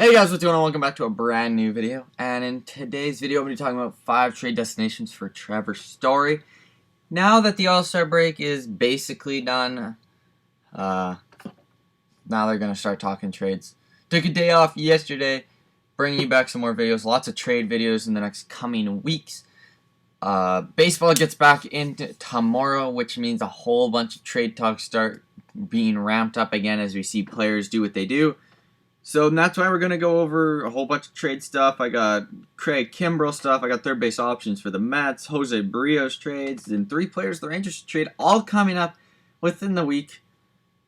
Hey guys, what's going on? Welcome back to a brand new video. And in today's video, I'm going to be talking about 5 trade destinations for Trevor Story. Now that the All-Star break is basically done, now they're going to start talking trades. Took a day off yesterday, bringing you back some more videos. Lots of trade videos in the next coming weeks. Baseball gets back into tomorrow, which means a whole bunch of trade talks start being ramped up again as we see players do what they do. So that's why we're going to go over a whole bunch of trade stuff. I got Craig Kimbrell stuff. I got third base options for the Mets, Jose Barrios trades, and 3 players the Rangers trade, all coming up within the week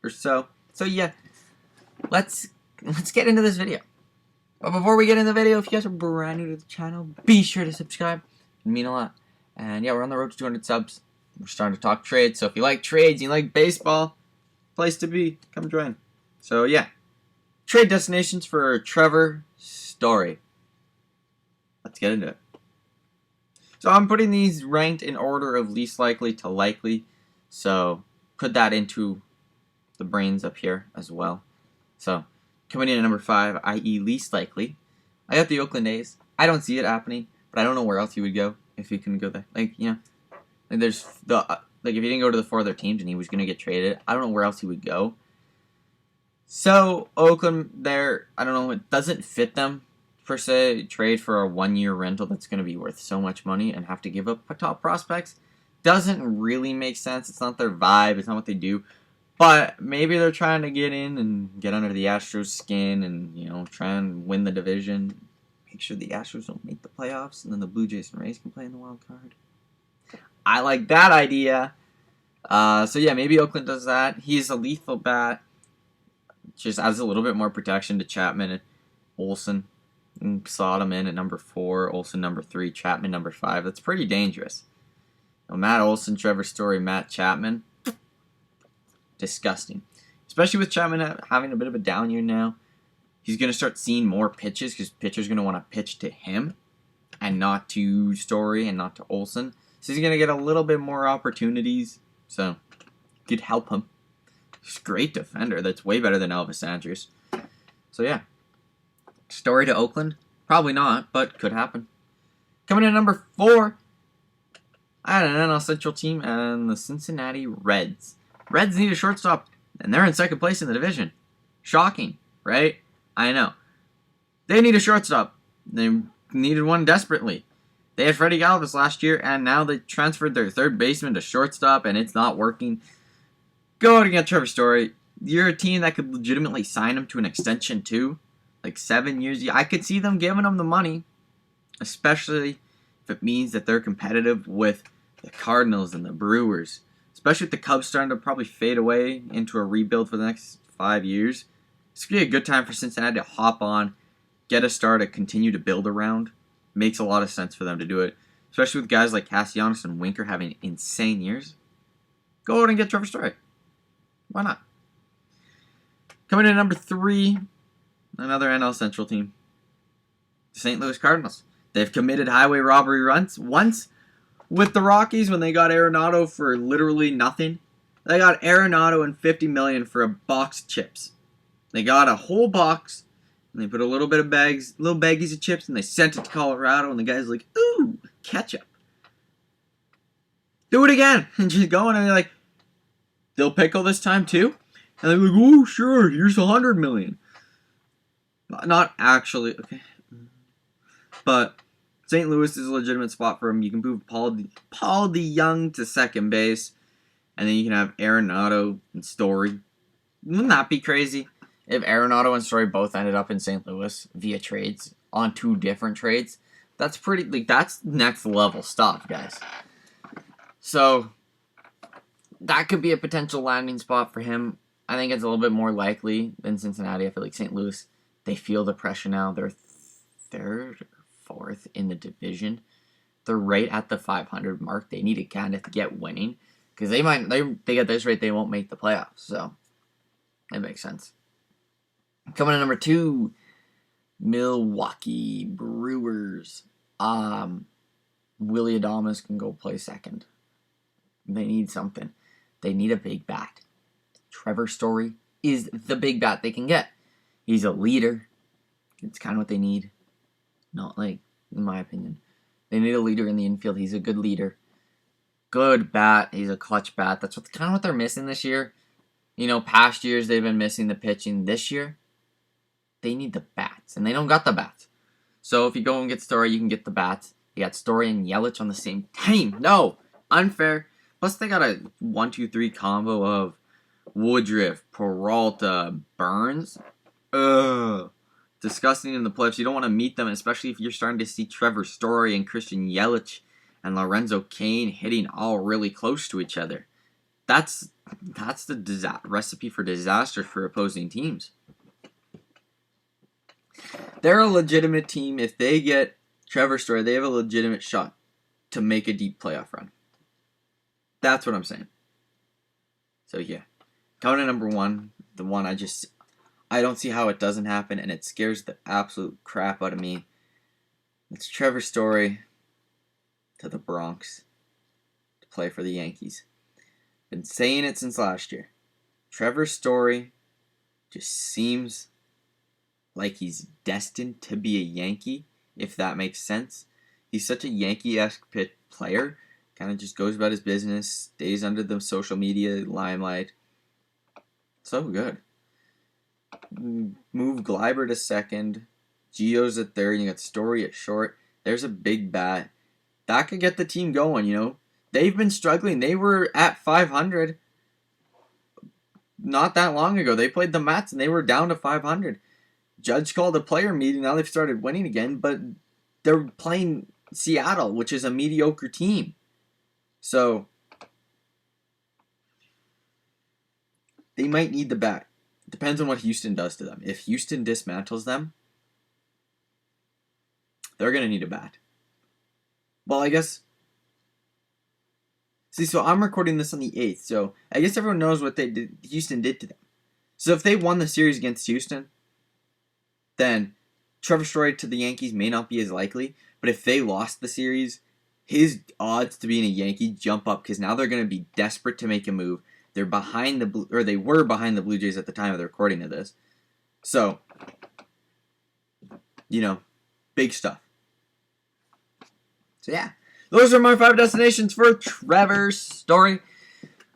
or so. So yeah, let's get into this video. But before we get into the video, if you guys are brand new to the channel, be sure to subscribe. It'd mean a lot. And yeah, we're on the road to 200 subs. We're starting to talk trades. So if you like trades, you like baseball, place to be. Come join. So yeah. Trade destinations for Trevor Story. Let's get into it. So I'm putting these ranked in order of least likely to likely. So put that into the brains up here as well. So coming in at number 5, i.e. least likely, I got the Oakland A's. I don't see it happening, but I don't know where else he would go if he couldn't go there. Like there's the if he didn't go to the 4 other teams and he was gonna get traded, I don't know where else he would go. So, Oakland, there, I don't know, it doesn't fit them, per se, trade for a 1-year rental that's going to be worth so much money and have to give up top prospects. Doesn't really make sense. It's not their vibe. It's not what they do. But maybe they're trying to get in and get under the Astros' skin and, try and win the division. Make sure the Astros don't make the playoffs, and then the Blue Jays and Rays can play in the wild card. I like that idea. So, yeah, maybe Oakland does that. He's a lethal bat. Just adds a little bit more protection to Chapman and Olsen. And slot him in at number 4, Olsen number 3, Chapman number 5. That's pretty dangerous. Matt Olsen, Trevor Story, Matt Chapman. Disgusting. Especially with Chapman having a bit of a down year now. He's going to start seeing more pitches because pitchers are going to want to pitch to him and not to Story and not to Olsen. So he's going to get a little bit more opportunities. So, could help him. He's a great defender. That's way better than Elvis Andrus. So, yeah. Story to Oakland? Probably not, but could happen. Coming in at number 4, I had an NL Central team and the Cincinnati Reds. Reds need a shortstop, and they're in second place in the division. Shocking, right? I know. They need a shortstop. They needed one desperately. They had Freddie Galvis last year, and now they transferred their third baseman to shortstop, and it's not working. Go out and get Trevor Story. You're a team that could legitimately sign him to an extension too. Like 7 years. I could see them giving him the money. Especially if it means that they're competitive with the Cardinals and the Brewers. Especially with the Cubs starting to probably fade away into a rebuild for the next 5 years. It's going to be a good time for Cincinnati to hop on, get a star to continue to build around. Makes a lot of sense for them to do it. Especially with guys like Castellanos and Winker having insane years. Go out and get Trevor Story. Why not? Coming in at number 3, another NL Central team. The St. Louis Cardinals. They've committed highway robbery runs once with the Rockies when they got Arenado for literally nothing. They got Arenado and $50 million for a box of chips. They got a whole box and they put a little bit of little baggies of chips, and they sent it to Colorado, and the guy's like, ooh, ketchup. Do it again. And just going, and they're like, they'll pickle this time too? And they're like, oh, sure, here's $100 million. Not actually, okay. But St. Louis is a legitimate spot for him. You can move Paul DeYoung to second base, and then you can have Arenado and Story. Wouldn't that be crazy if Arenado and Story both ended up in St. Louis via trades on 2 different trades? That's pretty, that's next level stuff, guys. So that could be a potential landing spot for him. I think it's a little bit more likely than Cincinnati. I feel like St. Louis, they feel the pressure now. They're 3rd or 4th in the division. They're right at the 500 mark. They need to kind of get winning because they get this rate, they won't make the playoffs. So that makes sense. Coming in number 2, Milwaukee Brewers. Willie Adames can go play second. They need something. They need a big bat. Trevor Story is the big bat they can get. He's a leader. It's kind of what they need. Not like, in my opinion. They need a leader in the infield. He's a good leader. Good bat. He's a clutch bat. That's kind of what they're missing this year. You know, past years they've been missing the pitching. This year, they need the bats. And they don't got the bats. So if you go and get Story, you can get the bats. You got Story and Yelich on the same team. No! Unfair. Plus they got a 1-2-3 combo of Woodruff, Peralta, Burns. Ugh. Disgusting in the playoffs. You don't want to meet them, especially if you're starting to see Trevor Story and Christian Yelich and Lorenzo Cain hitting all really close to each other. That's the recipe for disaster for opposing teams. They're a legitimate team. If they get Trevor Story, they have a legitimate shot to make a deep playoff run. That's what I'm saying. So yeah, coming to number one, the one I don't see how it doesn't happen, and it scares the absolute crap out of me. It's Trevor Story to the Bronx to play for the Yankees. Been saying it since last year. Trevor Story just seems like he's destined to be a Yankee, if that makes sense. He's such a Yankee-esque player. Kind of just goes about his business, stays under the social media limelight. So good. Move Gleiber to second. Gio's at third. You got Story at short. There's a big bat. That could get the team going, you know. They've been struggling. They were at 500 not that long ago. They played the Mets and they were down to 500. Judge called a player meeting. Now they've started winning again, but they're playing Seattle, which is a mediocre team. So they might need the bat. Depends on what Houston does to them. If Houston dismantles them, they're going to need a bat. Well, I guess... See, so I'm recording this on the 8th, so I guess everyone knows what Houston did to them. So if they won the series against Houston, then Trevor Story to the Yankees may not be as likely. But if they lost the series, his odds to being a Yankee jump up because now they're going to be desperate to make a move. They're behind they were behind the Blue Jays at the time of the recording of this. So, you know, big stuff. So yeah, those are my 5 destinations for Trevor Story.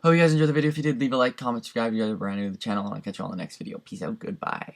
Hope you guys enjoyed the video. If you did, leave a like, comment, subscribe. If you guys are brand new to the channel, and I'll catch you all in the next video. Peace out. Goodbye.